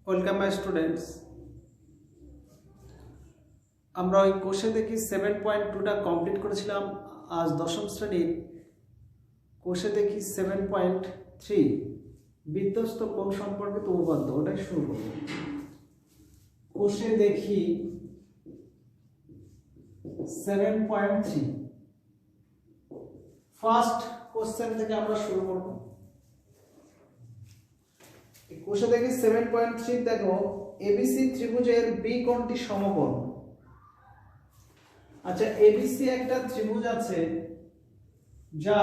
Welcome my students. আমরা ওই কোষে দেখি 7.2টা কমপ্লিট করেছিলাম। আজ দশম শ্রেণীর কোষে দেখি 7.3 বিধ্বস্ত কোণ সম্পর্কিত উপপাদ্য, ওটাই শুরু করব। কোষে দেখি 7.3 ফার্স্ট কোশ্চেন থেকে আমরা শুরু করব। কোষে দেখি 7.3 দেখো, এবিসি ত্রিভুজের বি কোণটি সমকোণ। আচ্ছা, এবিসি একটা ত্রিভুজ আছে যা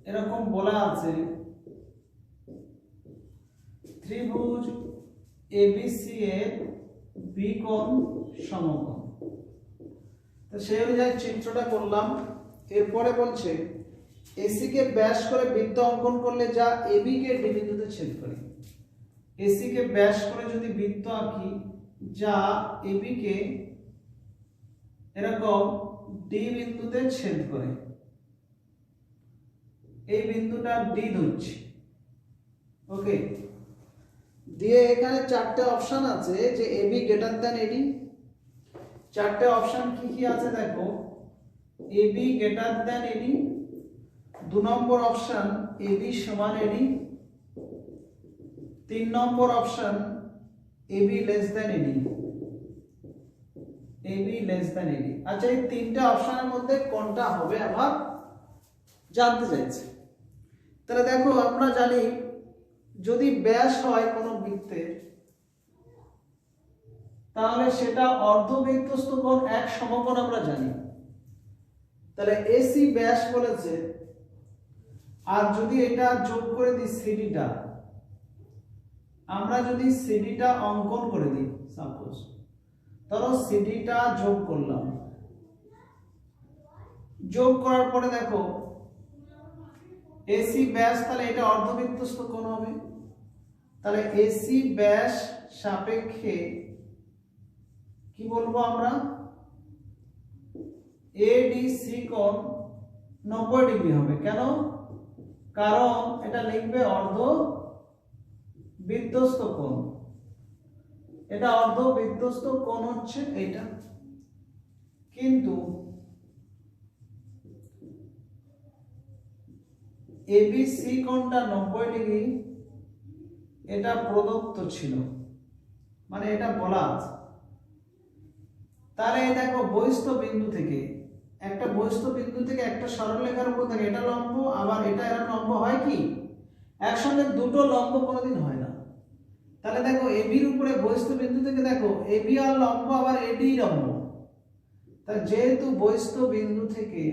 এরকম বলা আছে, ত্রিভুজ এবিসি এর বি কোণ সমকোণ। তো সেই অনুযায়ী চিত্রটা করলাম। এরপরে বলছে এসি কে ব্যাস করে বৃত্ত অঙ্কন করলে যা এবি কে ডি বিন্দুতে ছেদ করে। এসি কে ব্যাস করে যদি বৃত্ত আঁকি যা এবি কে এরকম ডি বিন্দুতে ছেদ করে, এই বিন্দুটা ডি ধরছি। ওকে, দিয়ে এখানে চারটে অপশন আছে যে এবি গ্রেটার দ্যান এডি। চারটে অপশন কি কি আছে দেখো, এবি গ্রেটার দ্যান এডি, 2 নম্বর অপশন এবি সমান এডি, 3 নম্বর অপশন এবি লেস দ্যান এডি, এবি লেস দ্যান এডি। আচ্ছা, এই তিনটা অপশনের মধ্যে কোনটা হবে আবার জানতে চাইছে। তাহলে দেখো, আমরা জানি যদি ব্যাস হয় কোনো বৃত্তের, তাহলে সেটা অর্ধবৃত্তস্থ কোণ এক সমকোণ আমরা জানি। তাহলে এসি ব্যাস বলেছে, আর যদি এটা যোগ করে দিই সিডিটা, আমরা যদি সিডিটা অঙ্কন করে দিই, সাপোজ ধরো সিডিটা যোগ করলাম, যোগ করার পরে দেখো এসি ব্যাস, তাহলে এটা অর্ধবৃত্তস্থ কোণ হবে। তাহলে এসি ব্যাস সাপেক্ষে কি বলবো আমরা, এডিসি কোণ 90 ডিগ্রি হবে। কেন? কারণ এটা লিখবে অর্ধবৃত্তস্থ কোণ, এটা অর্ধবৃত্তস্থ কোণ হচ্ছে এইটা। কিন্তু এবিসি কোণটা 90 ডিগ্রি, এটা প্রদত্ত ছিল, মানে এটা বলা আছে। তাহলে দেখো বহিস্থ বিন্দু থেকে একটা সরলরেখার উপর থাকে, এটা লম্ব আবার এটা এর লম্ব হয় কি একসঙ্গে দুটো লম্ব কোনোদিন হয় না। তাহলে দেখো এবির উপরে বহিস্থ বিন্দু থেকে দেখো এবি আর লম্ব আবার এডি লম্ব। তা যেহেতু বহিস্থ বিন্দু থেকে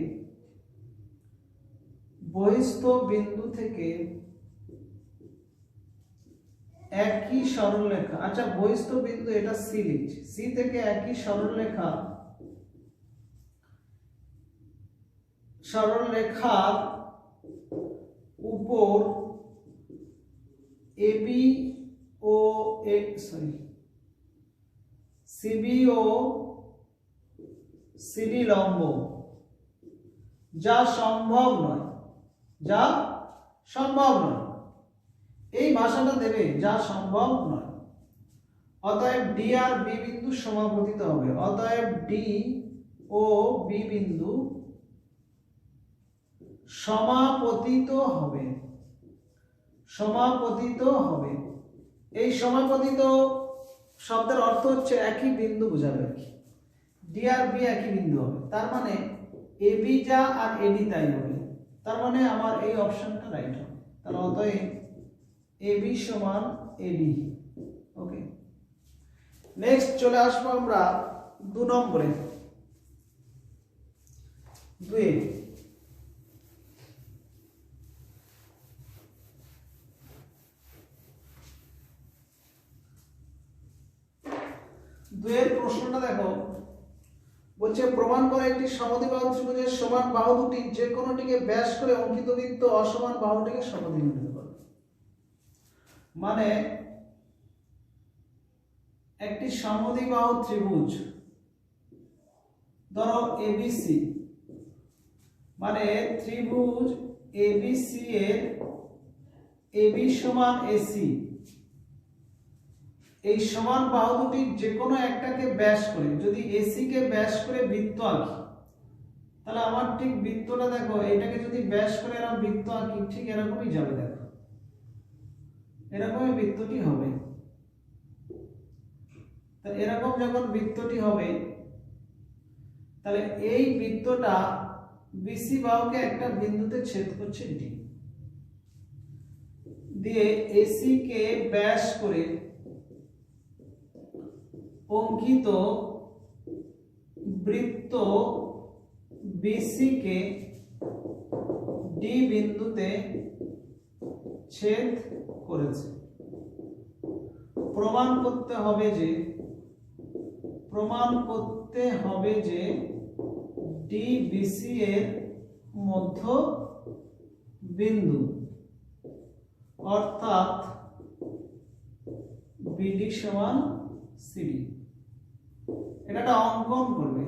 একই সরলরেখা, আচ্ছা বহিস্থ বিন্দু এটা সি লিখছি, সি থেকে একই সরলরেখার উপর এবি ও সিবি ও সিডি লম্ব, যা সম্ভব নয়, এই ভাষাটা দেবে, যা সম্ভব নয়। অতএব ডি আর বি বিন্দু সমাপতিত হবে। অতএব ডি ও বি বিন্দু সমাপতিত হবে। এই সমাপতিত শব্দের অর্থ হচ্ছে একই বিন্দু বোঝাবে আর কি। ডি আর বি একই বিন্দু হবে, তার মানে এবি যা আর এডি তাই হবে। তার মানে আমার এই অপশনটা রাইট হবে। তাহলে অতএব এবি সমান এডি। ওকে, নেক্সট চলে আসবো আমরা 2 নম্বরে। 2 এর প্রশ্নটা দেখো, বলছে প্রমাণ করে একটি সমদ্বিবাহু ত্রিভুজের সমান বাহু দুটি যে কোনোটিকে ব্যাস করে অঙ্কিত বৃত্ত অসমান বাহুটিকে সমদ্বিখণ্ডিত করে। মানে একটি সমদ্বিবাহু ত্রিভুজ ধরো এবিসি, মানে ত্রিভুজ এবিসি এর এবি সমান এসি এই সমান বাহু দুটির যে কোনো একটাকে ব্যাস করে, যদি এসি কে ব্যাস করে বৃত্ত আঁকি, তাহলে আমার ঠিক বৃত্তটা দেখো, এটাকে যদি ব্যাস করে এরকম বৃত্ত আঁকি, ঠিক এরকমই যাবে, দেখো এরকমই বৃত্তটি হবে। তা এরকম যখন বৃত্তটি হবে, তাহলে এই বৃত্তটা বিসি বাহুকে একটা বিন্দুতে ছেদ করছে ডি, দিয়ে এসি কে ব্যাস করে অঙ্কিত বৃত্ত বিসি কে ডি বিন্দুতে ছেদ করেছে। প্রমাণ করতে হবে যে ডি বিসি এর মধ্য বিন্দু, অর্থাৎ বিডি সমান সিডি। এটা একটা অঙ্কন করবে,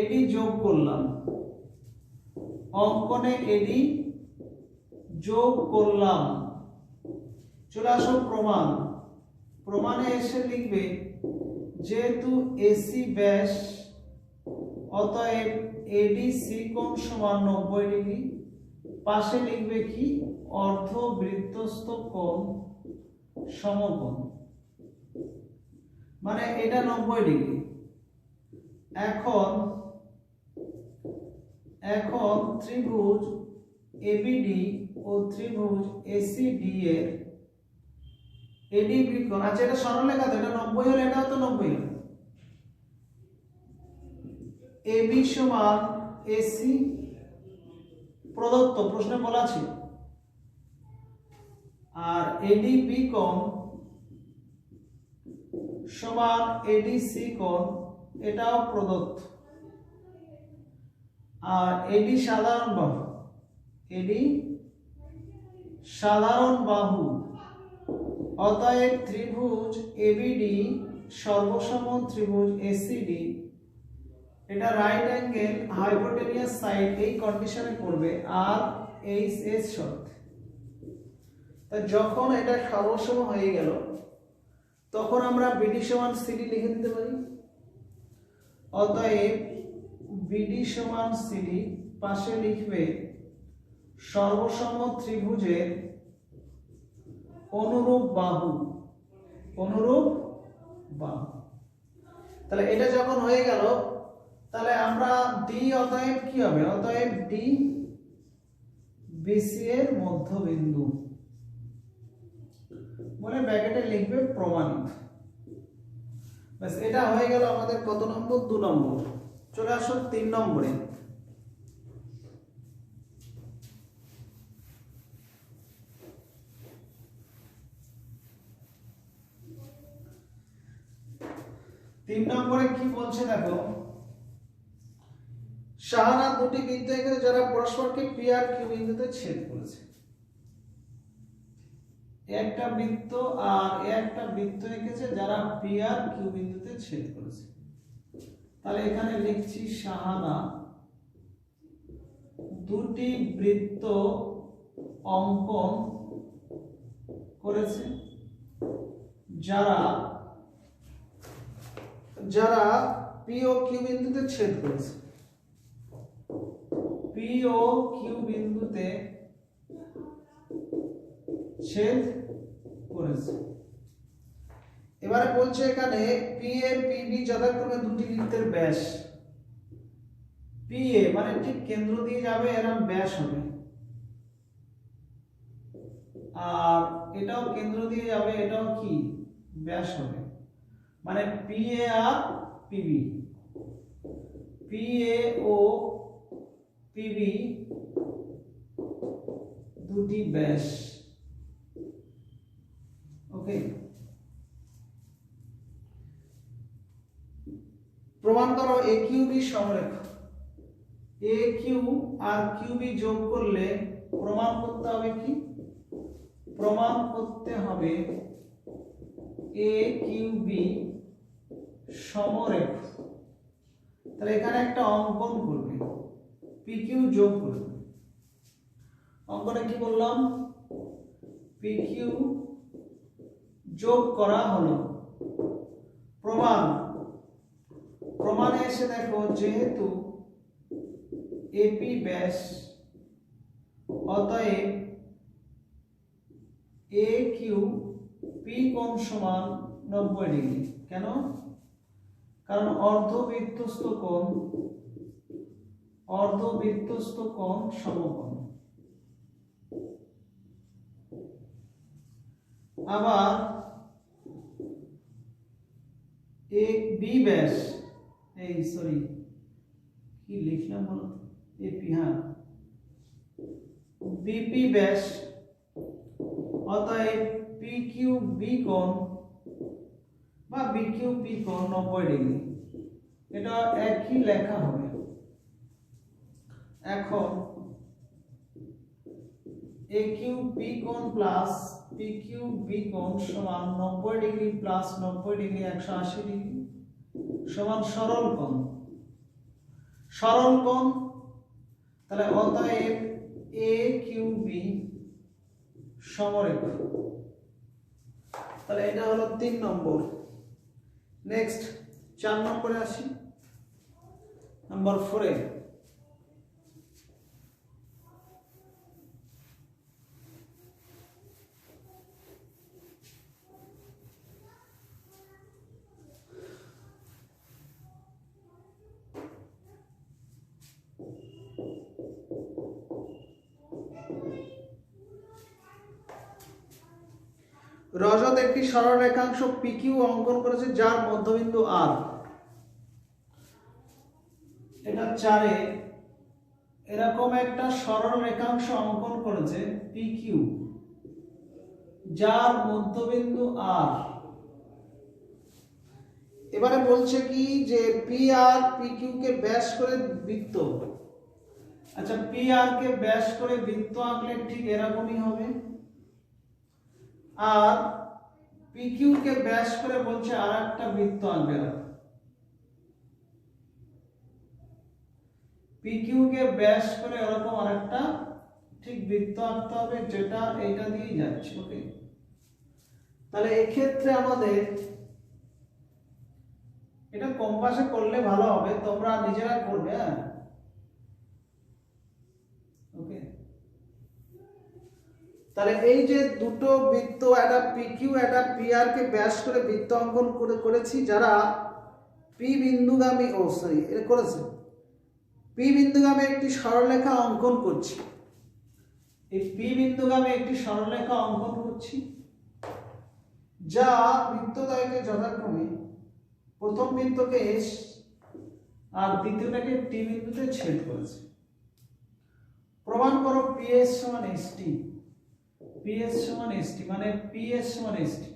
এডি যোগ করলাম, অঙ্কনে এডি যোগ করলাম। চলে আসো প্রমাণে এসে লিখবে যেহেতু এসি ব্যাস, অতএব এডিসি কোণ সমান 90 ডিগ্রি। পাশে লিখবে কি, অর্ধ বৃত্তস্থ কোণ সমকোণ, মানে এটা 90 ডিগ্রি। এখন ত্রিভুজ এবিডি ও ত্রিভুজ এসিডি এর এডি বিকোণ, আচ্ছা এটা সরলরেখা, তো এটা 90 হলে এটাও তো 90 হবে। এবি সমান এসি প্রদত্ত, প্রশ্নে বলা আছে, আর এডি বি কোণ সমান এডিসি কোণ, এটাও প্রদত্ত। আর এডি সাধারণ বাহু, অতএব ত্রিভুজ এবিডি সর্বসম ত্রিভুজ এসিডি, এটা রাইট অ্যাঙ্গেল হাইপোটেনিয়াস সাইড, এই কন্ডিশনে করবে আর এইচ এস শর্তে। তা যখন এটা সর্বসম হয়ে গেল, তখন আমরা বিডি সমান সিডি লিখে দিতে পারি। অতএব বিডি সমান সিডি, পাশে লিখবে সর্বসম ত্রিভুজের অনুরূপ বাহু। তাহলে এটা যখন হয়ে গেল, তাহলে আমরা ডি, অতএব কি হবে, অতএব ডি বিসি এর মধ্যবিন্দু বলে ব্র্যাকেটে লিখবে প্রমাণিত। ব্যাস, এটা হয়ে গেল আমাদের কত নম্বর, 2 নম্বর। চলে আসো 3 নম্বরে। তিন নম্বরে কি বলছে দেখো, শাহানা দুটি বৃত্ত এঁকেছে যারা পরস্পরকে পি আর কিউ বিন্দুতে ছেদ করেছে। একটা বৃত্ত আর একটা বৃত্ত এঁকেছে যারা পি আর কিউ বিন্দুতে ছেদ করেছে। তাহলে এখানে লিখছি শাহানা দুটি বৃত্ত অঙ্কন করেছে যারা পি ও কিউ বিন্দুতে ছেদ করেছে। পি ও কিউ বিন্দুতে ছেদ করেছে। এবারে বলছে এখানে পি এ পিবি যথাক্রমে দুটি বৃত্তের ব্যাস। পি এ মানে ঠিক কেন্দ্র দিয়ে যাবে, এরকম ব্যাস হবে, আর এটাও কেন্দ্র দিয়ে যাবে, এটাও কি ব্যাস হবে, মানে পি এ আর পিবি, পি এ ও পিবি দুটি ব্যাস। ওকে, প্রমাণ করো এ কিউ বি সমরেখা। এ কিউ আর কিউ বি যোগ করলে প্রমাণ করতে হবে কি, প্রমাণ করতে হবে এ কিউ বি সমরেখা। তাহলে এখানে একটা অঙ্কন করবে, পি কিউ যোগ করবে। অঙ্কনে কি বললাম, পি কিউ যোগ করা হলো। প্রমাণে এসে দেখো যেহেতু এপি ব্যাস অতএব এ কিউ পি কোণ সমান 90 ডিগ্রি। কেন? কারণ অর্ধবৃত্তস্থ কোণ সমকোণ। আবার এক বি ব্যাস কি লিখলাম বলো, এপি, হ্যাঁ, বিপি ব্যাস অতএব পি কিউ বি কোণ বা বি কিউ পি কোণ 90 ডিগ্রি। এটা একই লেখা হবে। এখন এ কিউ পি কোণ প্লাস পি কিউ বি কোণ সমান 90 ডিগ্রি প্লাস 90 ডিগ্রি 180 ডিগ্রি সমান সরল কোণ। তাহলে অতএব এ কিউ বি সমরেখ। তাহলে এটা হলো 3 নম্বর। নেক্সট 4 নম্বরে আসি, নাম্বার 4 এ। রজত একটি সরল রেখাংশ পিকিউ অঙ্কন করেছে যার মধ্যবিন্দু আর। এটা 4 এ এরকম একটা সরল রেখাংশ অঙ্কন করেছে পিকিউ যার মধ্যবিন্দু আর। এবারে বলছে কি যে পি আর পি কিউ কে ব্যাস করে বৃত্ত। আচ্ছা, পি আর কে ব্যাস করে বৃত্ত আঁকলে ঠিক এরকমই হবে। আর পি কিউ কে ব্যাস করে বলছে আরেকটা বৃত্ত আঁকবে। পি কিউ কে ব্যাস করে এরকম আরেকটা ঠিক বৃত্ত আঁকতে হবে, যেটা এইটা দিয়ে যাচ্ছে। ওকে, তাহলে এই ক্ষেত্রে আমাদের এটা কম্পাসে করলে ভালো হবে, তোমরা নিজেরা করবে। হ্যাঁ, ওকে। তাহলে এই যে দুটো বৃত্ত, একটা পিকিউ একটা পিআর কে ব্যাস করে বৃত্ত অঙ্কন করেছি, যারা পি বিন্দুগামী এটা করেছে। পি বিন্দুগামী একটি সরলরেখা অঙ্কন করছি। এই পি বিন্দুগামী একটি সরলরেখা অঙ্কন করছি যা বৃত্তদ্বয়কে যথাক্রমে প্রথম বিন্দুকে এস আর দ্বিতীয়টাকে টি বিন্দুতে ছেদ করেছে। প্রমাণ করো পিএস সমান এসটি। পিএস সমান এসটি মানে পিএস সমান এসটি।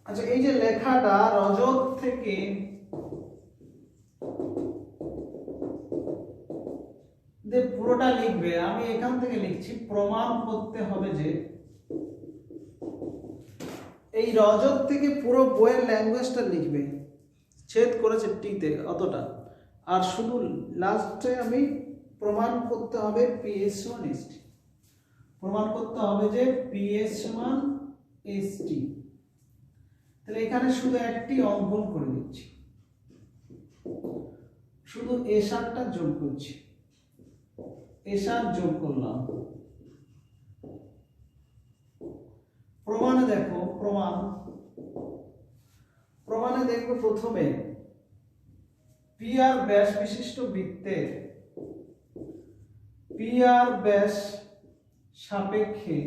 আচ্ছা, এই যে লেখাটা রজত থেকে পুরোটা লিখবে, আমি এখান থেকে লিখছি। প্রমাণ করতে হবে যে এই রজত থেকে পুরো বইয়ের ল্যাঙ্গুয়েজটা লিখবে, ছেদ করেছে টিতে অতটা, আর শুধু লাস্টে আমি প্রমাণ করতে হবে পিএস সমান এসটি। প্রমাণ করতে হবে যে পিএস সমান এসটি। তাহলে এখানে শুধু একটি অঙ্কন করে দিচ্ছি, শুধু এসারটা যোগ করছি। এসার যোগ করলাম। প্রমাণে দেখো, প্রমাণে দেখবো প্রথমে পি আর ব্যাস বিশিষ্ট বৃত্তের পি আর ব্যাস সাপেক্ষে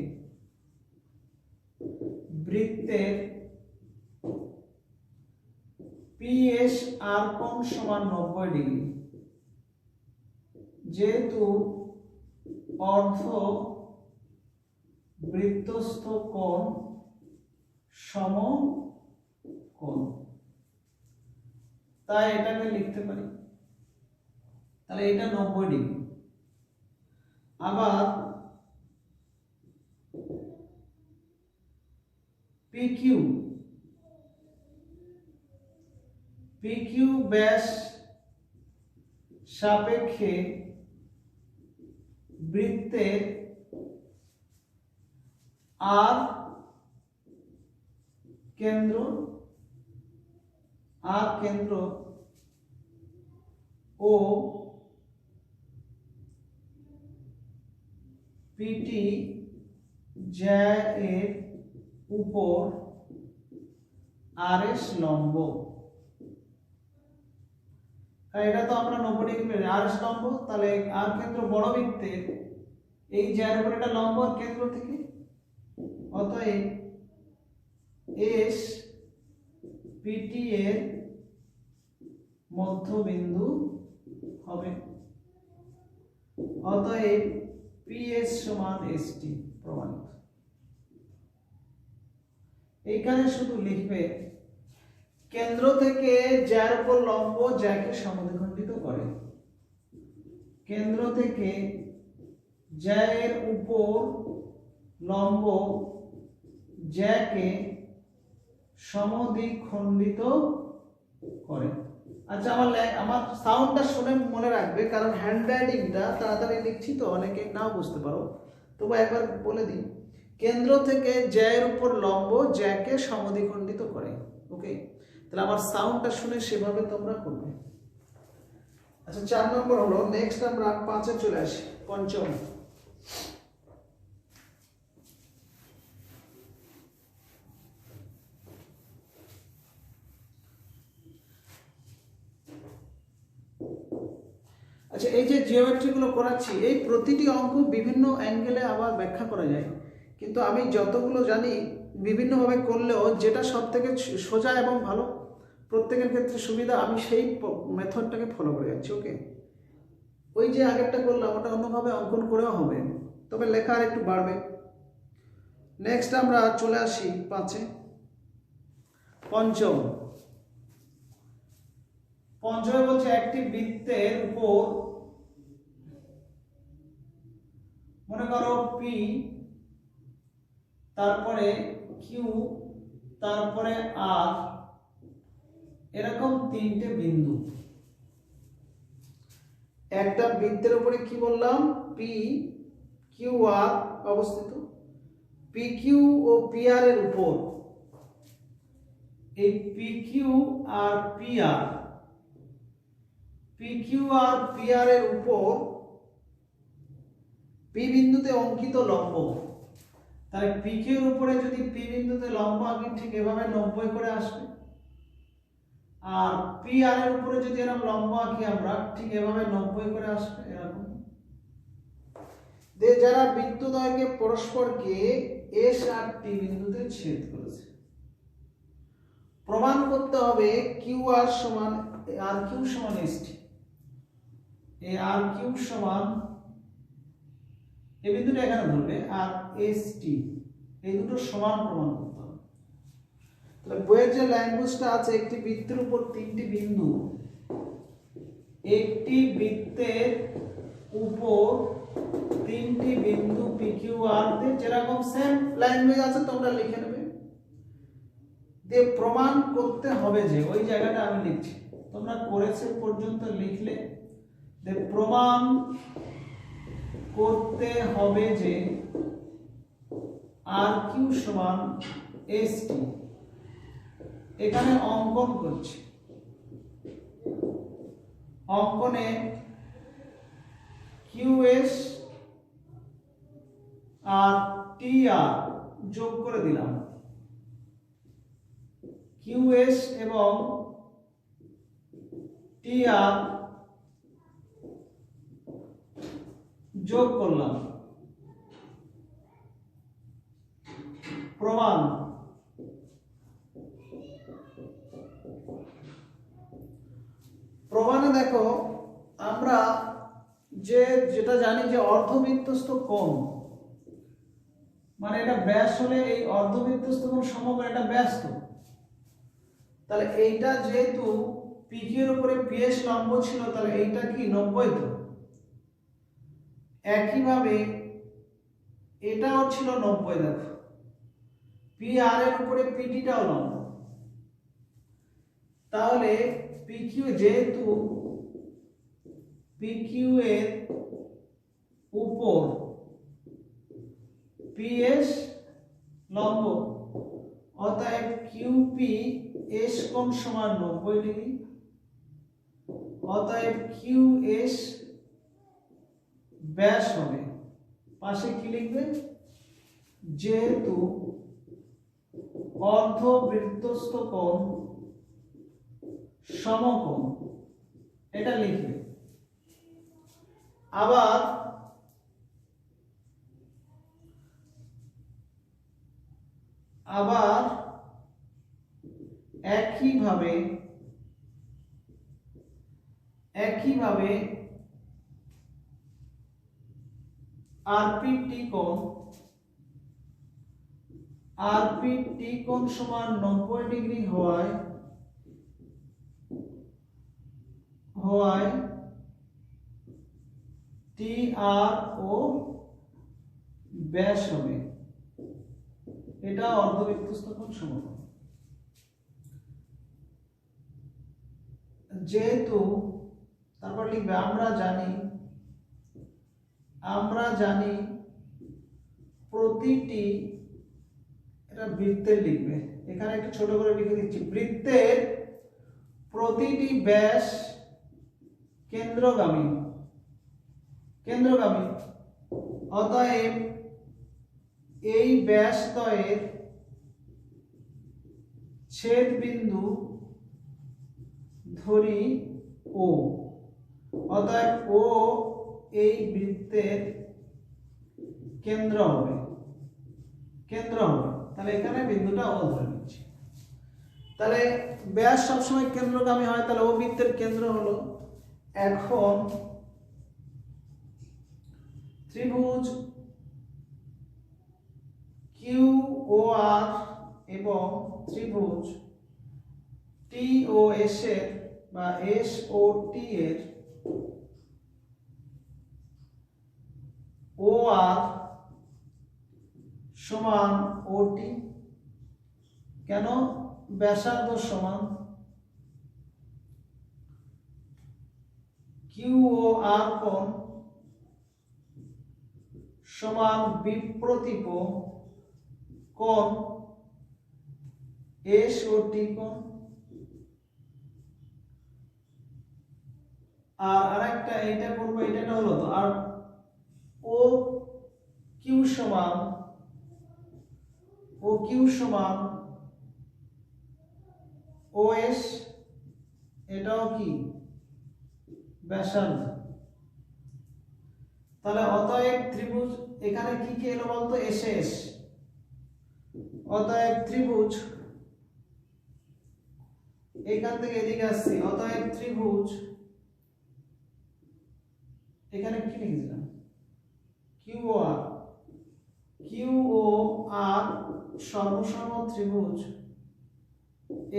বৃত্তের পিএস আর কোণ সমান 90 ডিগ্রি। যেহেতু অর্ধ বৃত্তস্থ কোণ সমকোণ, তাই এটাকে লিখতে পারি। তাহলে এটা 90 ডিগ্রি। আবার পিকিউ ব্যাস সাপেক্ষে বৃত্তের আর কেন্দ্র আর কেন্দ্র ও পিটি জ্যা এর উপর আরএস লম্ব। এটা তো আমরা 90 ডিগ্রি পেয়ে আরএস লম্ব, তাহলে আর কেন্দ্র বড় বৃত্তের এই জ্যার উপর এটা লম্ব আর কেন্দ্র থেকে, অতএব এস পিটি এর মধ্যবিন্দু হবে। অতএব পিএস সমান এসটি প্রমাণিত। এইখানে শুধু লিখবে কেন্দ্র থেকে যার উপর লম্ব যাকে সমদ্বিখণ্ডিত করে, কেন্দ্র থেকে যার উপর লম্ব যাকে সমদ্বিখণ্ডিত করে। আচ্ছা, আমার সাউন্ডটা শুনে মনে রাখবে, কারণ হ্যান্ড রাইটিংটা তাড়াতাড়ি লিখছি তো অনেকে নাও বুঝতে পারো, তবু একবার বলে দিই। কেন্দ্র থেকে জ্যার উপর লম্ব যাকে সমদ্বিখণ্ডিত করে। ওকে, তাহলে আমার সাউন্ডটা শুনে সেভাবে তোমরা করবে। আচ্ছা, 4 নম্বর হলো। নেক্সট আমরা 5-এ চলে আসি, পঞ্চম। আচ্ছা, এই যে জিওমেট্রি গুলো করাচ্ছি, এই প্রতিটি অঙ্ক বিভিন্ন অ্যাঙ্গেলে আবার ব্যাখ্যা করা যায়, কিন্তু আমি যতগুলো জানি বিভিন্নভাবে করলেও যেটা সব থেকে সোজা এবং ভালো, প্রত্যেকের ক্ষেত্রে সুবিধা, আমি সেই মেথডটাকে ফলো করে যাচ্ছি। ওকে, ওই যে আগেরটা করলাম ওটা অন্যভাবে অঙ্কন করেও হবে, তবে লেখা আর একটু বাড়বে। নেক্সট আমরা চলে আসি 5-এ, পঞ্চম। পঞ্চমে বলছে একটি বৃত্তের উপর মনে করো পি, তারপরে কিউ, তারপরে আর, এরকম 3টে বিন্দু। একটা বৃত্তের উপরে কি বললাম, পি কিউ আর অবস্থিত। P Q O P R এর উপর এই P Q R P R, P Q R P R এর উপর পি বিন্দুতে অঙ্কিত লম্ব। তাহলে পি কিউ এর উপরে যদি পি বিন্দুতে লম্ব আঁকি, ঠিক এভাবে 90 করে আসবে। আর পি আর এর উপরে যদি এরকম লম্ব আঁকি আমরা, ঠিক এভাবে 90 করে আসবে, এরকম। যারা বৃত্তদ্বয়কে পরস্পরকে এস আর টি বিন্দুতে ছেদ করেছে, প্রমাণ করতে হবে কিউ আর সমান আর কিউ সমান এস টি। এই আর কিউ সমান, এই বিন্দুটা এখানে ধরবে, আর এস টি, এই দুটো সমান প্রমাণ করতে হবে। তাহলে বইয়ের যে ল্যাঙ্গুয়েজটা আছে, একটি বৃত্তের উপর 3টি বিন্দু, একটি বৃত্তের উপর 3টি বিন্দু পি কিউ আর তে, যেরকম সেম ল্যাঙ্গুয়েজ আছে তোমরা লিখে নেবে। দিয়ে প্রমাণ করতে হবে যে, ওই জায়গাটা আমি লিখছি, তোমরা করেছে পর্যন্ত লিখলে, প্রমাণ করতে হবে যে আর কিউ সমান এস টি। এখানে অঙ্কন করছি, অঙ্কনে কিউ এস আর টি আর যোগ করে দিলাম, কিউ এস এবং টি আর যোগ করলাম, প্রমাণ। প্রমাণে দেখো আমরা যেটা জানি যে অর্ধবৃত্তস্থ কোণ, মানে এটা ব্যাস হলে এই অর্ধবৃত্তস্থ কোণ সমকোণ, এটা ব্যাস তো। তাহলে এইটা যেহেতু পি কিউ এর উপরে পিএস লম্ব ছিল, তাহলে এইটা কি 90 তো। একইভাবে এটাও ছিল 90, দেখো পি আর এর উপরে পিটিটাও লম্ব। তাহলে পি কিউ, যেহেতু পি কিউ এর উপর পিএস লম্ব, অতএব কিউপি এস কোণ সমান 90 ডিগ্রি। অতএব কিউ এস ব্যাস হবে, পাশে কি লিখবে, যেহেতু অর্ধবৃত্তস্থ কোণ সমকোণ, এটা লিখবে। আবার একইভাবে আরপিটি কোণ সমান 90 ডিগ্রি হওয়ায় টি আর ও ব্যাস হবে, এটা অর্ধবৃত্তস্থ কোণ সমকোণ। যেহেতু তারপর লিখবে আমরা জানি প্রতিটি, এটা বৃত্তের লিখবে, এখানে একটু ছোট করে লিখে দিচ্ছি, বৃত্তের প্রতিটি ব্যাস কেন্দ্রগামী। অতএব এই ব্যাসদ্বয়ের ছেদ বিন্দু ধরি ও। অতএব ও এই বৃত্তের কেন্দ্র হবে। তাহলে এখানে বিন্দুটা ও ধরে নিচ্ছি। তাহলে ব্যাস সবসময় কেন্দ্রগামী হয়, তাহলে ও বৃত্তের কেন্দ্র হলো। এখন ত্রিভুজ কিউ ও আর এবং ত্রিভুজ টি ও এস এর বা এস ও টি এর ও আর সমান ওটি। কেন? ব্যাসার্ধ সমান। কিউ ও আর কোণ সমান বিপ্রতীপ কোণ এস ও টি কোণ। আর আরেকটা এইটা করবো, এটা হলো তো, আর ও কিউ সমান ও এস, এটাও কি ব্যাসার্ধ। তাহলে অতএব ত্রিভুজ, এখানে কি কি এলো বলতো, এস এস। অতএব ত্রিভুজ এখান থেকে এদিকে আসছি, অতএব ত্রিভুজ, এখানে কি লিখেছিলাম, কিউ ও আর সর্বসম ত্রিভুজ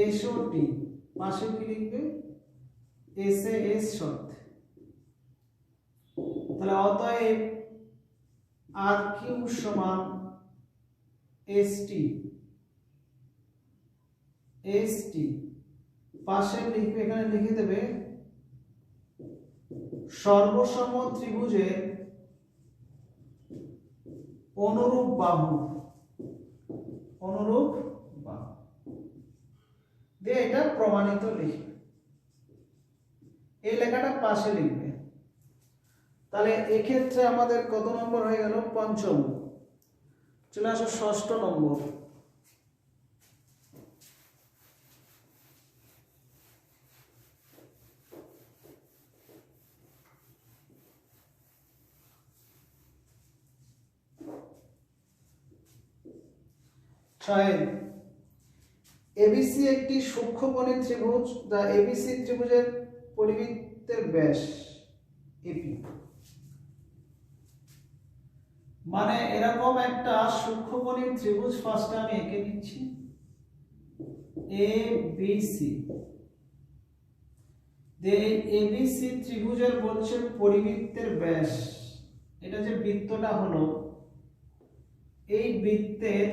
এস ও টি, পাশে কি লিখবে, এস এ এস শর্তে। তাহলে অতএব আর কিউ সমান এস টি, পাশে লিখবে, এখানে লিখে দেবে সর্বসম ত্রিভুজের অনুরূপ বাহু দিয়ে এটা প্রমাণিত লিখবে, এই লেখাটা পাশে লিখবে। তাহলে এক্ষেত্রে আমাদের কত নম্বর হয়ে গেল, পঞ্চম। চলে আসো ষষ্ঠ নম্বর। এবিসি একটি সূক্ষ্মকোণী ত্রিভুজ, যা এবিসি ত্রিভুজের পরিবৃত্তের ব্যাস এপি। মানে এরকম একটা সূক্ষ্মকোণী ত্রিভুজ ফার্স্টে আমি এঁকে নিচ্ছি, এবিসি। এবিসি ত্রিভুজের বলছে পরিবৃত্তের ব্যাস, এটা যে বৃত্তটা হলো, এই বৃত্তের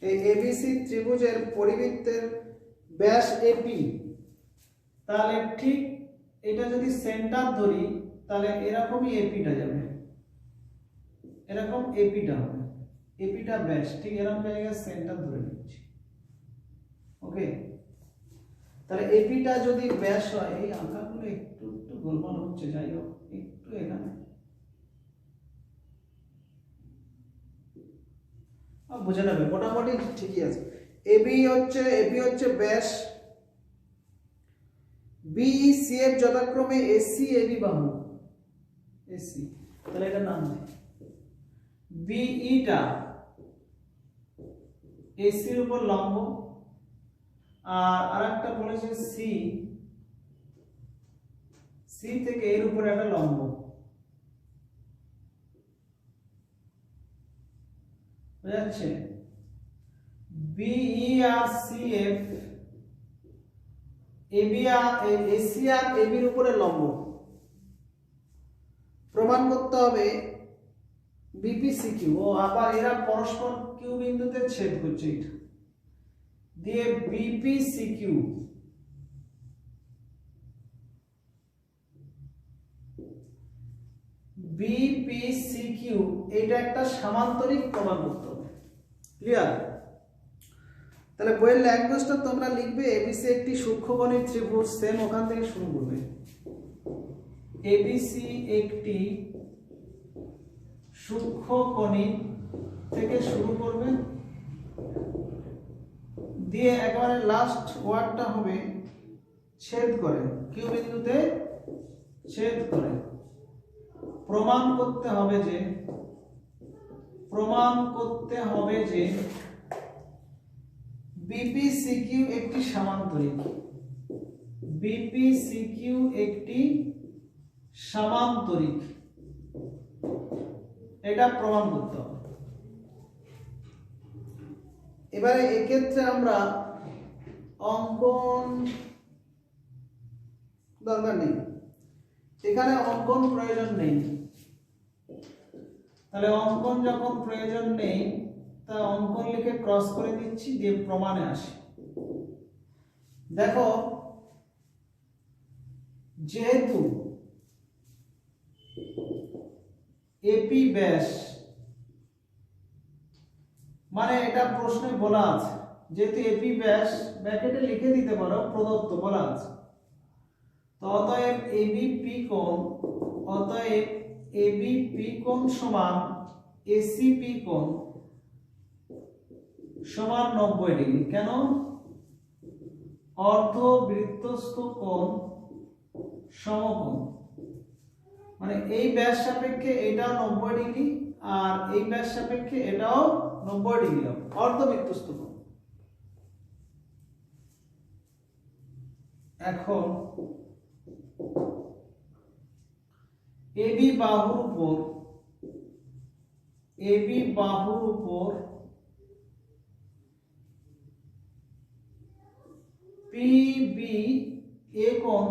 এই এবিসি ত্রিভুজের পরিবৃত্তের ব্যাস এপি, তাহলে ঠিক এটা যদি সেন্টার ধরি তাহলে এরকমই এপিটা যাবে, এরকম এপিটা হবে, এপিটা ব্যাস ঠিক এরকম জায়গায় সেন্টার ধরে নিচ্ছি। ওকে, তাহলে এপিটা যদি ব্যাস হয়, এই আঁকাগুলো একটু একটু গোলমাল হচ্ছে, যাই হোক একটু এখানে বুঝে নেবে, মোটামুটি ঠিকই আছে। এপি হচ্ছে ব্যাস, বিইসিএফ যথাক্রমে এসি এবি বাহু, এসি, তাহলে এটা নাম নেই। বিইটা এসির উপর লম্ব, আর আরেকটা বলেছে সি, সি থেকে এর উপর একটা লম্ব, বুঝা যাচ্ছে? বিই আর সিএফ, এবি আর এসি আর এবির উপরে লম্ব, প্রমাণ করতে হবে বিপিসি কিউ, ও আবার এরা পরস্পর কিউ বিন্দুতে ছেদ করছে, এটা দিয়ে বিপিসি কিউ, বিপিসি কিউ এটা একটা সামান্তরিক প্রমাণ করতে হবে। ক্লিয়ার? তাহলে বইয়ের ল্যাঙ্গুয়েজটা তোমরা লিখবে এবিসি একটি সূক্ষ্মকোণী ত্রিভুজ, সেম ওখান থেকে শুরু করবে। এবিসি একটি সূক্ষ্মকোণী থেকে শুরু করবে, দিয়ে একেবারে লাস্ট ওয়ার্ডটা হবে ছেদ করে, কিউ বিন্দুতে ছেদ করে। প্রমাণ করতে হবে যে বিপিসিকিউ একটি সামান্তরিক, বিপিসিকিউ একটি সামান্তরিক, এটা প্রমাণ করতে হবে। এবারে এক্ষেত্রে আমরা অঙ্কন দরকার নেই, এখানে অঙ্কন প্রয়োজন নেই। তাহলে অঙ্কন যখন প্রয়োজন নেই, তা অঙ্কন লিখে ক্রস করে দিচ্ছি, দিয়ে প্রমাণে আসি। দেখো, যেহেতু এপি ব্যাস, মানে এটা প্রশ্নে বলা আছে, যেহেতু এপি ব্যাস, ব্র্যাকেটে লিখে দিতে পারো প্রদত্ত বলা আছে, তো অতএব এবিপি কোণ, অতএব এবিপি কোণ সমান এসিপি কোণ সমান 90 ডিগ্রি। কেন? অর্ধবৃত্তস্থ কোণ সমকোণ, মানে এই ব্যাস সাপেক্ষে এটাও 90 ডিগ্রি, আর এই ব্যাস সাপেক্ষে এটাও 90 ডিগ্রি হবে, অর্ধবৃত্তস্থ কোণ। এখন এবি বাহুর উপর পিবি এ কোণ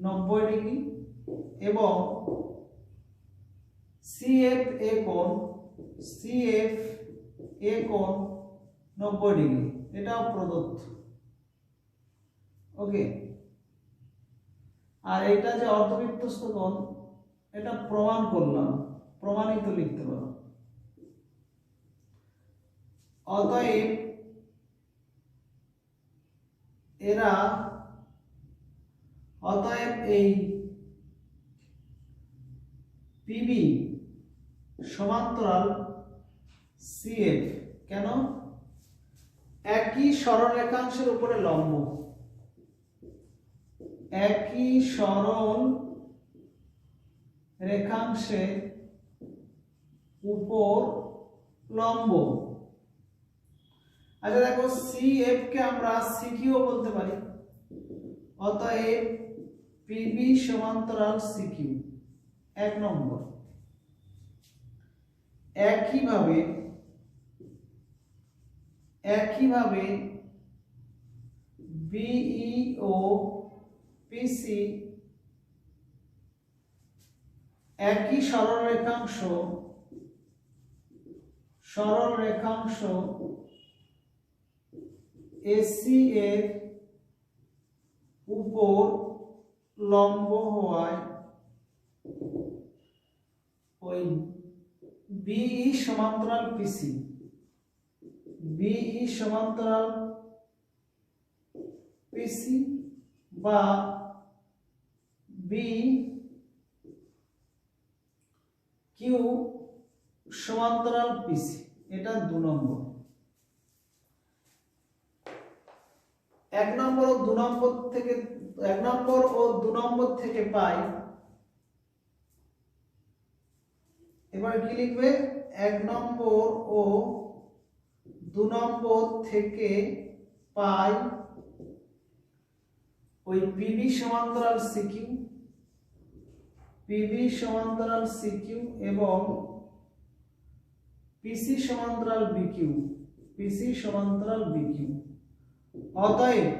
90 ডিগ্রি এবং সিএফ এ কোণ 90 ডিগ্রি, এটাও প্রদত্ত। ওকে, আর এটা যে অর্ধবৃত্তস্থ কোণ, এটা প্রমাণ করলাম, প্রমাণিত লিখতে পারো। অতএব এই পিবি সমান্তরাল সিএফ, কেন? একই সরল রেখাংশের উপরে লম্ব, একই সরল রেখাংশের উপর লম্ব। আচ্ছা দেখো, সিএফ কে আমরা সিকিউ বলতে পারি, অতএব পিবি সমান্তরাল সিকিউ, 1 নম্বর। একইভাবে বিই ও পিসি একই সরল রেখাংশ সরল রেখাংশ এসি এর উপর লম্ব হওয়ায় ওই বিই সমান্তরাল পিসি, বিই সমান্তরাল পিসি বা বি কিউ সমান্তরাল পিসি, এটা 2 নম্বর। 1 নম্বর ও 2 নম্বর থেকে 1 নম্বর ও 2 নম্বর থেকে পাই। এবার কি লিখবে? 1 নম্বর ও 2 নম্বর থেকে পাই ওই পিবি সমান্তরাল সিকিউ, পিবি সমান্তরাল সিকিউ এবং পিসি সমান্তরাল বিকিউ, পিসি সমান্তরাল বিকিউ। অতএব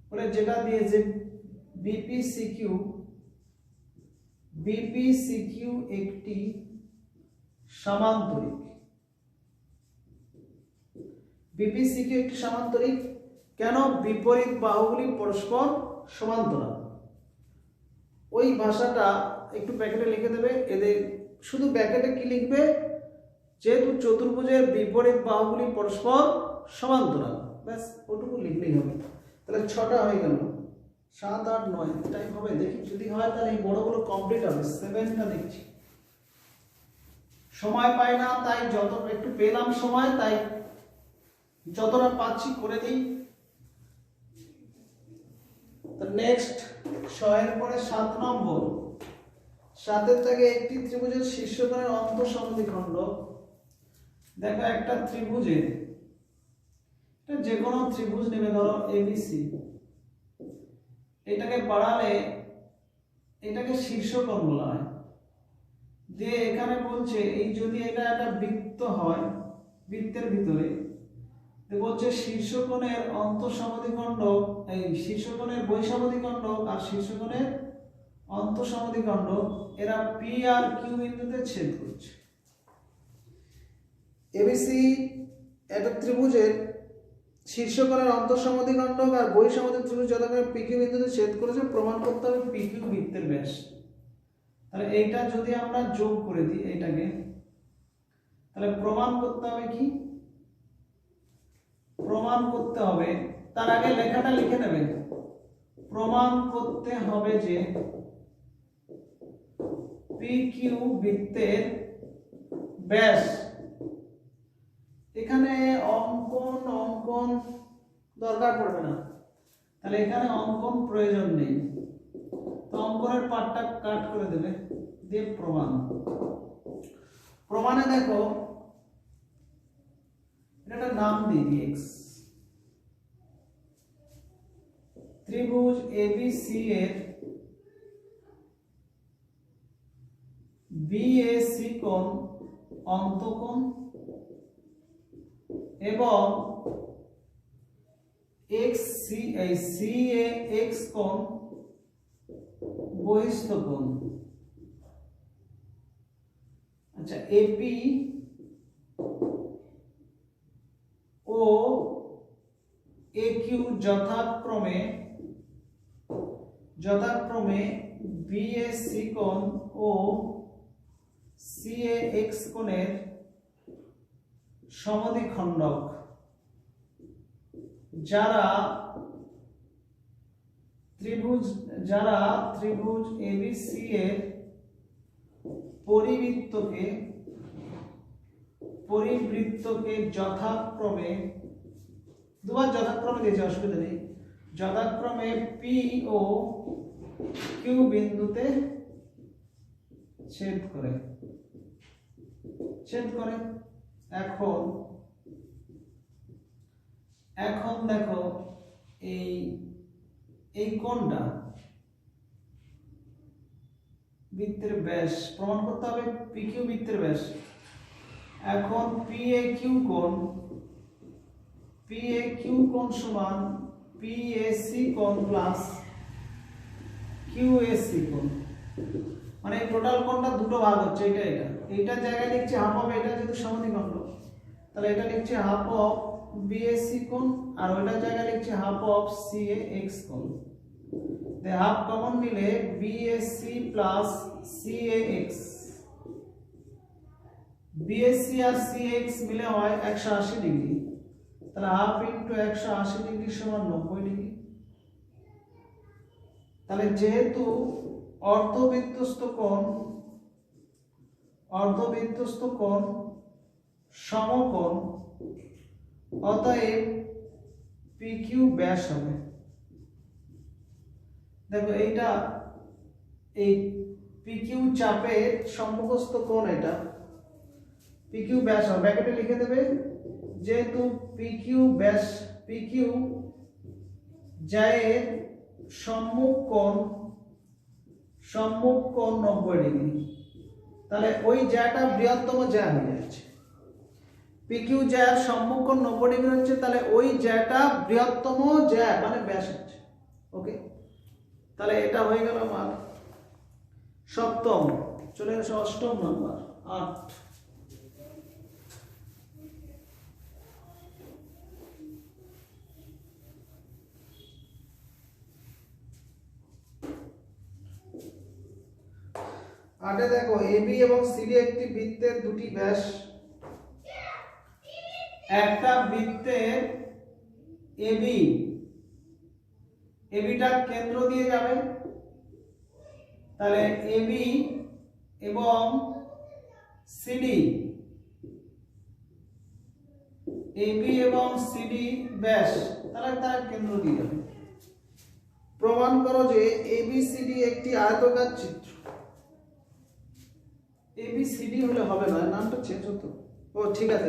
বলে যেটা দিয়েছে বিপি সিকিউ, বিপি সিকিউ একটি সমান্তরিক, বিপি সিকিউ একটি সমান্তরিক। কেন? বিপরীত বাহুগুলি পরস্পর সমান্তরাল। ওই ভাষাটা একটু ব্র্যাকেটে লিখে দেবে। এদের শুধু ব্র্যাকেটে কি লিখবে? যেহেতু চতুর্ভুজের বিপরীত বাহুগুলি পরস্পর সমান্তরাল, ব্যাস ওটুকু লিখলেই হবে। তাহলে 6টা হয়ে গেল, 7, 8, 9 টাইম হবে। দেখি যদি হয় তাহলে এই বড়গুলো কমপ্লিট হবে। 7টা দেখছি, সময় পাই না তাই যত একটু পেলাম সময়, তাই যতটা পাচ্ছি করে দিই। নেক্সট 6 এর পরে 7 নম্বর। 7 থেকে একটি ত্রিভুজের শীর্ষকোণের অন্তঃসমদ্বিখণ্ড। দেখো একটা ত্রিভুজের, এটা যে কোনো ত্রিভুজ নেবে, ধরো এবিসি, এটাকে বাড়ালে এটাকে শীর্ষকোণ বলা হয়। দিয়ে এখানে বলছে এই যদি এটা একটা বৃত্ত হয়, বৃত্তের ভিতরে বলছে শীর্ষকোণের অন্তঃসমদ্বিখণ্ড, এই শীর্ষকোণের বহিঃসমদ্বিখণ্ড আর শীর্ষকোণের অন্তঃসমদ্বিখণ্ড এরা পি আর কিউ বিন্দুতে ছেদ করছে। এবিসি একটা ত্রিভুজের শীর্ষকোণের অন্তঃসমদ্বিখণ্ড আর বহিঃসমদ্বিখণ্ড ত্রিভুজ যথাক্রমে পি কিউ বিন্দুতে ছেদ করেছে, প্রমাণ করতে হবে পি কিউ বৃত্তের ব্যাস। তাহলে এইটা যদি আমরা যোগ করে দিই এইটাকে, তাহলে প্রমাণ করতে হবে কি? প্রমাণ করতে হবে, তার আগে লেখাটা লিখে নেবেন। প্রমাণ করতে হবে যে পি কিউ বৃত্তের ব্যাস। এখানে অঙ্কন দরকার পড়বে না, তাহলে এখানে অঙ্কন প্রয়োজন নেই, তো অঙ্কনের পার্টটা কাট করে দেবে। দিয়ে প্রমাণ, প্রমাণে দেখো এটা নাম দিয়ে দিই এক্স। ত্রিভুজ এবিসি এর বিএসি কোণ অন্তঃকোণ এবং সিএ এক্স কোণ বহিস্থ কোণ। আচ্ছা, এপি ও একিউ যথাক্রমে বিএসি কোণ ও সিএ এক্স কোণের সমদ্বিখণ্ডক, যারা ত্রিভুজ এবিসি এর পরিবৃত্তকে যথাক্রমে, দুবার যথাক্রমে দিয়েছে, অসুবিধা নেই, যথাক্রমে পি ও কিউ বিন্দুতে ছেদ করে। এখন দেখো এই কোণটা বৃত্তের ব্যাস, প্রমাণ করতে হবে পি কিউ বৃত্তের ব্যাস। এখন পি এ কিউ কোণ সমান পিএসি কোণ প্লাস কিউএসি কোণ, মানে টোটাল কোণটা দুটো ভাগ হচ্ছে, এটা এটা এইটার জায়গায় লিখছি হাফ অফ, এটা যেহেতু সমদ্বিখণ্ড তাহলে এটা লিখছি হাফ অফ বিএসি কোণ, আর ওইটার জায়গায় লিখছি হাফ অফ সিএএক্স কোণ। তে হাফ কমন নিলে বিএসি প্লাস সিএএক্স, বিএসি আর সিএক্স মিলে হয় 180 ডিগ্রি, তাহলে হাফ ইন্টু 180 ডিগ্রি সমান 90 ডিগ্রি। তাহলে যেহেতু অর্ধবৃত্তস্থ কোণ সমকোণ, অতএব পিকিউ ব্যাস হবে। দেখো এইটা এই পিকিউ চাপের সম্মুখস্থ কোণ, এটা পিকিউ ব্যাস হবে, ব্র্যাকেটে লিখে দেবে যেহেতু পিকিউ ব্যাস, পিকিউ জায়ের সম্মুখ কোণ 90 ডিগ্রি, তাহলে ওই জ্যাটা বৃহত্তম জ্যা হয়ে যাচ্ছে। পিকিউ জ্যার সম্মুখ কোণ 90 ডিগ্রি হচ্ছে, তাহলে ওই জ্যাটা বৃহত্তম জ্যা মানে ব্যাস হচ্ছে। ওকে, তাহলে এটা হয়ে গেল আমার সপ্তম। চলে আসে অষ্টম নাম্বার 8। আটে দেখো এবি এবং সিডি একটি বৃত্তের দুটি ব্যাস, একটা বৃত্তের এবিটা কেন্দ্র দিয়ে যাবে, তাহলে এবি এবং সিডি ব্যাস, তাহলে তার কেন্দ্র দিয়ে যাবে। প্রমাণ করো যে এবিসিডি একটি আয়তাকার চিত্র। এবিসিডি হলে হবে না, নামটা চেঞ্জ হতো। ও ঠিক আছে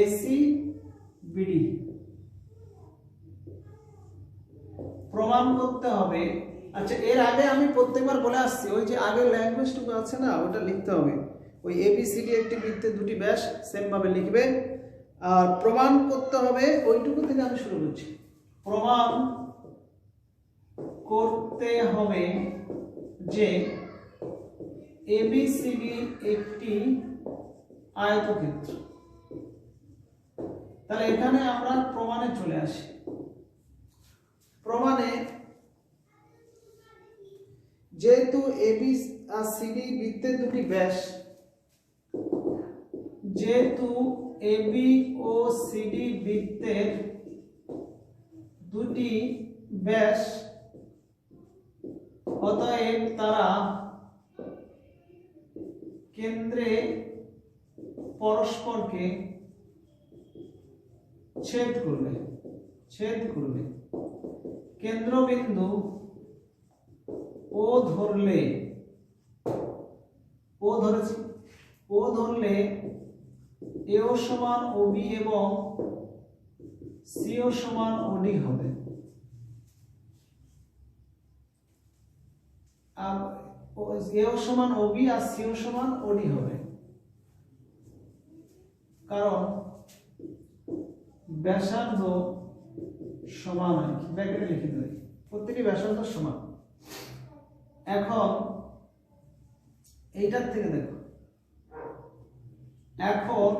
এসিবিডি প্রমাণ করতে হবে। আচ্ছা, এর আগে আমি প্রত্যেকবার বলে আসছি, ওই যে আগের ল্যাঙ্গুয়েজটুকু আছে না, ওটা লিখতে হবে। ওই এবিসিডি একটি বৃত্তের দুটি ব্যাস সেম ভাবে লিখবে, আর প্রমাণ করতে হবে ওইটুকু থেকে আমি শুরু করছি। প্রমাণ করতে হবে যে এবিসিডি একটি আয়তক্ষেত্র। তাহলে এখানে আমরা প্রমাণে চলে আসি। প্রমাণে যেহেতু এবি আর সিডি বৃত্তের দুটি ব্যাস, যেহেতু এবি ও সিডি বৃত্তের দুটি ব্যাস, অতএব তারা কেন্দ্রে পরস্পরকে ছেদ করবে। কেন্দ্রবিন্দু ও ধরলে এও সমান ওবি এবং সিও সমান ওডি হবে। এও সমান ওবি আর সিও সমান ওডি হবে, কারণ ব্যাসার্ধ সমান হয়। ব্র্যাকেটে লিখে দেবে প্রত্যেকটি ব্যাসার্ধ সমান। এখন এইটার থেকে দেখো, এখন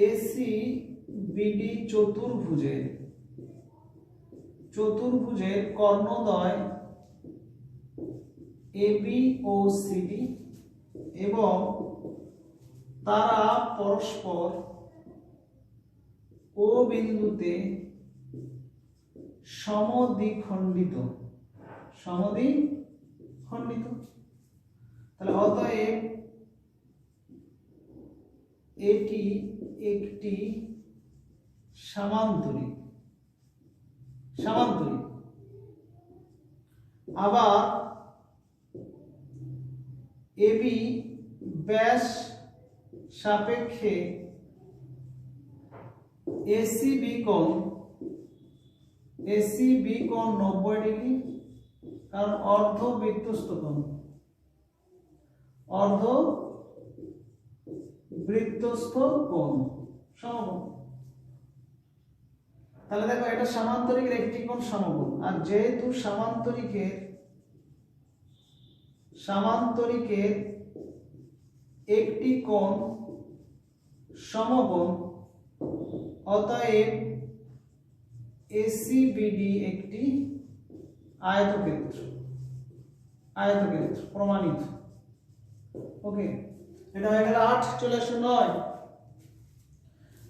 এসি বিডি চতুর্ভুজের কর্ণদ্বয় এবি ও সিডি এবং তারা পরস্পর ও বিন্দুতে সমদ্বিখণ্ডিত। তাহলে অতএব এটি একটি সামান্তরিক। আবার এবি ব্যাস সাপেক্ষে এসিবি কোণ 90 ডিগ্রি, কারণ অর্ধবৃত্তস্থ কোণ সমকোণ। তাহলে দেখো এটা সামান্তরিকের একটি কোণ সমকোণ, আর যেহেতু সামান্তরিকের সামান্তরিকের একটি কোণ সমকোণ, অতএব এসিবিডি একটি আয়তক্ষেত্র। আয়তক্ষেত্র প্রমাণিত। ওকে, এটা হয়ে গেল 8। চলে আসো 9।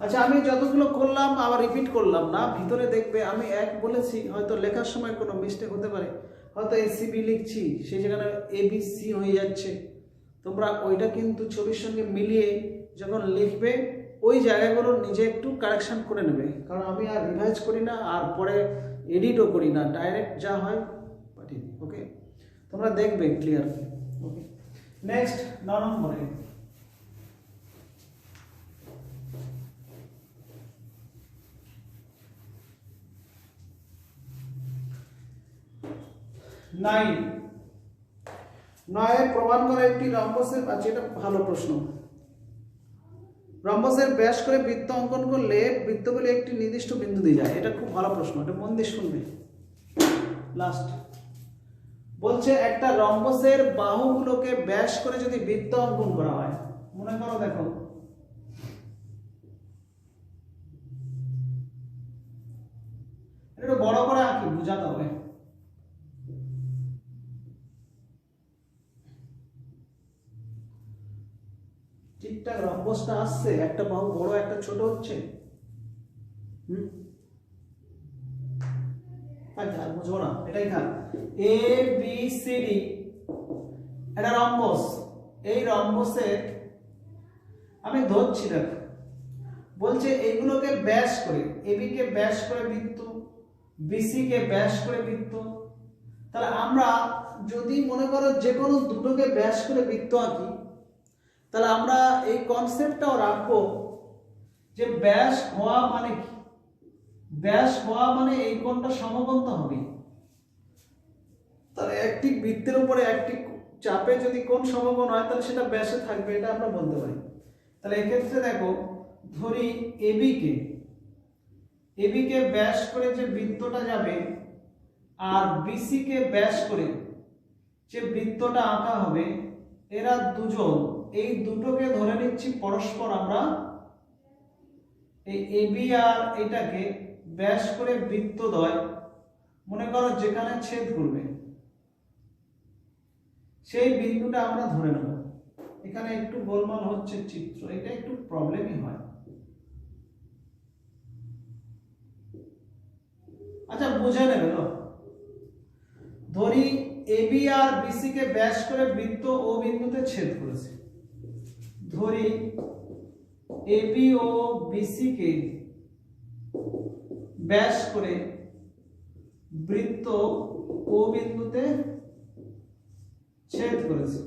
আচ্ছা, আমি যতগুলো করলাম আবার রিপিট করলাম না, ভিতরে দেখবে আমি এক বলেছি, হয়তো লেখার সময় কোনো মিস্টেক হতে পারে, হয়তো এসিবি লিখছি সেই জায়গায় এবিসি হয়ে যাচ্ছে। তোমরা ওইটা কিন্তু ছবির সঙ্গে মিলিয়ে যখন লিখবে ওই জায়গাগুলো নিজে একটু কারেকশন করে নেবে, কারণ আমি আর রিভাইজ করি না আর পরে এডিটও করি না, ডাইরেক্ট যা হয় পাঠিয়ে দিই। ওকে, তোমরা দেখবে ক্লিয়ার। ওকে, নেক্সট 9 নম্বরে। নয় প্রমাণ করা একটি রম্বসের, আচ্ছা এটা ভালো প্রশ্ন। রম্বসের ব্যাস করে বৃত্ত অঙ্কন করলে বৃত্তগুলি একটি নির্দিষ্ট বিন্দু দিয়ে যায়। এটা খুব ভালো প্রশ্ন, এটা মন দিয়ে শুনবে। লাস্ট বলছে একটা রম্বসের বাহুগুলোকে ব্যাস করে যদি বৃত্ত অঙ্কন করা হয়, মনে করো দেখো এটা বড় করে আঁকি, বুঝাতে হবে। ঠিকঠাক রম্বসটা আসছে, একটা বাহু বড় একটা ছোট হচ্ছে। আচ্ছা আর বুঝবো না, এটাই থাক। এ বি সি ডি এটা রম্বস। এই রম্বসে আমি ধরছি, দেখো বলছে এগুলোকে ব্যাস করে, এবি কে ব্যাস করে বৃত্ত, বিসি কে ব্যাস করে বৃত্ত। তাহলে আমরা যদি মনে করো যে কোনো দুটোকে ব্যাস করে বৃত্ত আঁকি, তাহলে আমরা এই কনসেপ্টটাও রাখবো যে ব্যাস হওয়া মানে কি? ব্যাস হওয়া মানে এই কোণটা সমকোণ তো হবে। তাহলে একটি বৃত্তের উপরে একটি চাপে যদি কোণ সমকোণ হয় তাহলে সেটা ব্যাসে থাকবে, এটা আমরা বলতে পারি। তাহলে এক্ষেত্রে দেখো, ধরি এবি কে ব্যাস করে যে বৃত্তটা যাবে আর বিসি কে ব্যাস করে যে বৃত্তটা আঁকা হবে, এরা দুজন, এই দুটোকে ধরে নিচ্ছি পরস্পর আমরা এই এবি আর এটাকে ব্যাস করে বৃত্তদ্বয়, মনে করো যেখানে ছেদ করবে সেই বিন্দুটা আমরা ধরে নেব। এখানে একটু গোলমাল হচ্ছে চিত্র, এটা একটু প্রবলেমই হয়। আচ্ছা বুঝে নেবে তো, ধরি এবি আর বিসি কে ব্যাস করে বৃত্ত ও বিন্দুতে ছেদ করেছে। ধরি এবি ও বিসি কে ব্যাস করে বৃত্ত ও বিন্দুতে ছেদ করেছে।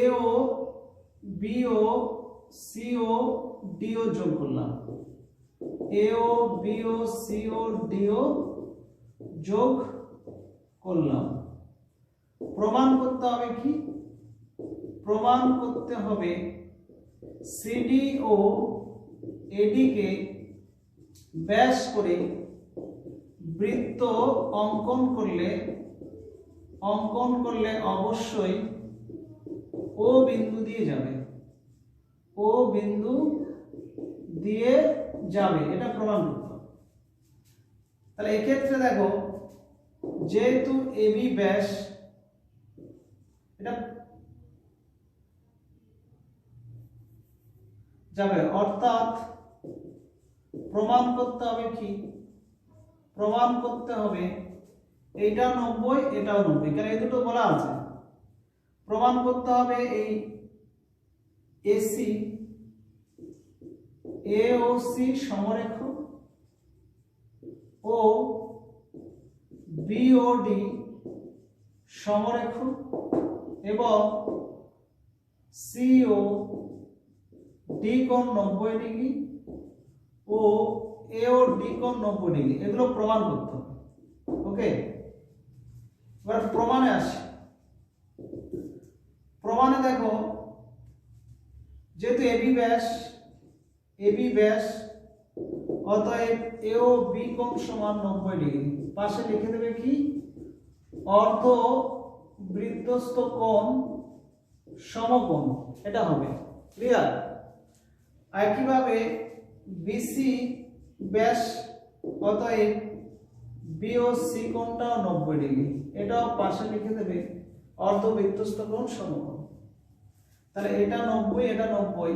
এ ও বি ও সি ও ডি ও যোগ করলাম, এ ও বি ও সি ও ডি ও যোগ করলাম। প্রমাণ করতে হবে কি? প্রমাণ করতে হবে সিডি ও এডি কে ব্যাস করে বৃত্ত অঙ্কন করলে অবশ্যই ও বিন্দু দিয়ে যাবে, ও বিন্দু দিয়ে যাবে, এটা প্রমাণ করতে হবে। তাহলে এক্ষেত্রে দেখো, যেহেতু এবি ব্যাস, এটা যাবে, অর্থাৎ প্রমাণ করতে হবে কি? প্রমাণ করতে হবে এইটা 90 এটাও 90, কারণ এই দুটো বলা আছে। প্রমাণ করতে হবে এই এসি এ ও সি সমরেখ ও বি ও ডি সমরেখ এবং সি ও ডি কোণ 90 ডিগ্রি ও এ ও ডি কোণ 90 ডিগ্রি, এগুলো প্রমাণ করতে হবে। ওকে, এবার প্রমাণে আসি। প্রমাণে দেখো, যেহেতু এবি ব্যাস অতএব এ ও বি কোণ সমান 90 ডিগ্রি, পাশে লিখে দেবে কি অর্ধ বৃত্তস্থ কোণ সমকোণ, এটা হবে। ক্লিয়ার? একইভাবে বিসি ব্যাস, অতএব বিওসি কোণটাও 90 ডিগ্রি, এটাও পাশে লিখে দেবে অর্ধ বৃত্তস্থ কোণ সমকোণ। তাহলে এটা 90, এটা 90,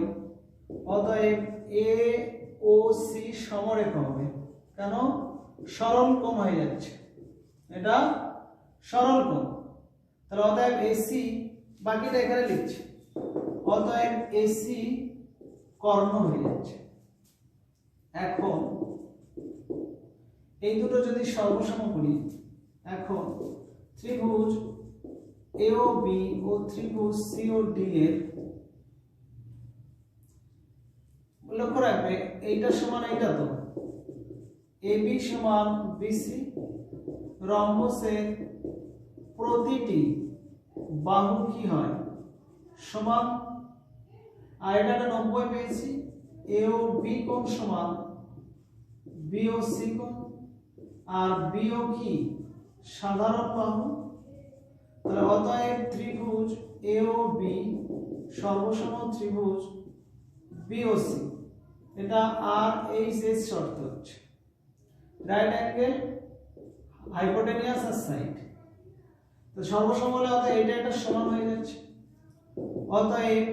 অতএব এ ও সি সমরেখা হবে। কেন? সরল কোণ হয়ে যাচ্ছে, এটা সরল কোণ। তাহলে অতএব এসি, বাকিটা এখানে লিখছি, অতএব এসি কর্ণ হয়ে যাচ্ছে। এখন এই দুটো যদি সর্বসম করি, এখন ত্রিভুজ এওবি ও ত্রিভুজ সিওডি এর লক্ষ্য রাখবে এইটা সমান এইটা, তো এবি সমান বিসি, রম্বসের প্রতিটি বাহু কি হয় সমান, আর এটা 90 পেয়েছি, এও বি কোণ সমান বিও সি কোণ, আর বিও কি সাধারণ বাহু। তাহলে অতএব ত্রিভুজ এও বি সর্বসম ত্রিভুজ বিওসি, এটা আর এইচ এস শর্ত হচ্ছে, রাইট অ্যাঙ্গেল হাইপোটেনিয়াস আর সাইড। তো সর্বসম হলে অতএব এটা একটা সমান হয়ে যাচ্ছে, অতএব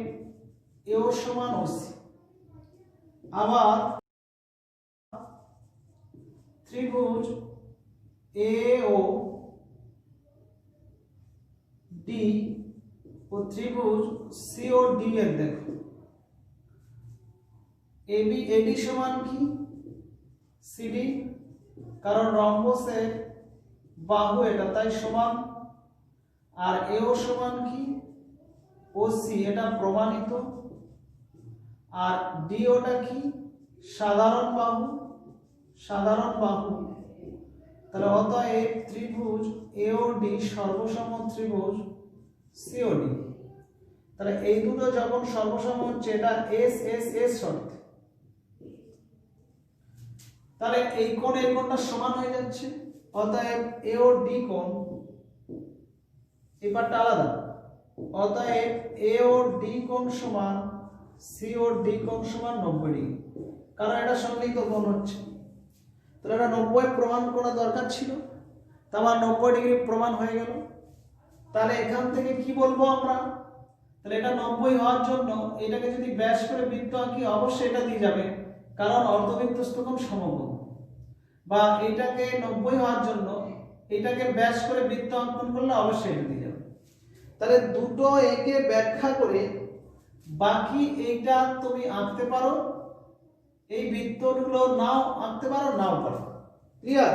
এও সমান ওসি। আবার ত্রিভুজ এ ও ডি ও ত্রিভুজ সি ও ডি এর দেখো, এবি এডি সমান কি সিডি, কারণ রম্বসের বাহু এটা তাই সমান, আর এও সমান কি ওসি, এটা প্রমাণিত, আর ডিওটা কি সাধারণ বাহু, সাধারণ বাহু। তাহলে অতএব ত্রিভুজ এওডি সর্বসম ত্রিভুজ সিওডি। তাহলে এই দুটো যখন সর্বসম হচ্ছে, এটা এস এস এস শর্ত, তাহলে এই কোণ এই কোণটা সমান হয়ে যাচ্ছে, অতএব এওডি কোণ, এই পার্টটা আলাদা, অতএব এওডি কোণ সমান সিওডি কোণ সমান 90 ডিগ্রি, কারণ এটা সন্নিহিত কোণ হচ্ছে। তাহলে এটা 90 প্রমাণ করা দরকার ছিল, তার 90 ডিগ্রি প্রমাণ হয়ে গেল। তাহলে এখান থেকে কি বলবো আমরা, তাহলে এটা 90 হওয়ার জন্য এটাকে যদি ব্যাস করে বৃত্ত আঁকি, অবশ্যই এটা দিয়ে যাবে, কারণ অর্ধবৃত্তস্থ কোণ সমকোণ। বা এটাকে 90 হওয়ার জন্য এটাকে ব্যাস করে বৃত্ত অঙ্কন করলে অবশ্যই এটা দিয়ে যাবে। তাহলে দুটো একে ব্যাখ্যা করে বাকি এইটা তুমি আঁকতে পারো, এই বৃত্তগুলো নাও আঁকতে পারো, নাও পারো। ক্লিয়ার?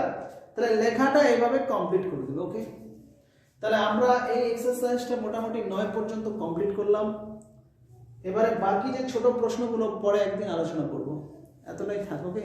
তাহলে লেখাটা এইভাবে কমপ্লিট করে দেবে। ওকে, তাহলে আমরা এই এক্সারসাইজটা মোটামুটি 9 পর্যন্ত কমপ্লিট করলাম। এবারে বাকি যে ছোট প্রশ্নগুলো পরে একদিন আলোচনা করব। এতটাই থাক। ওকে।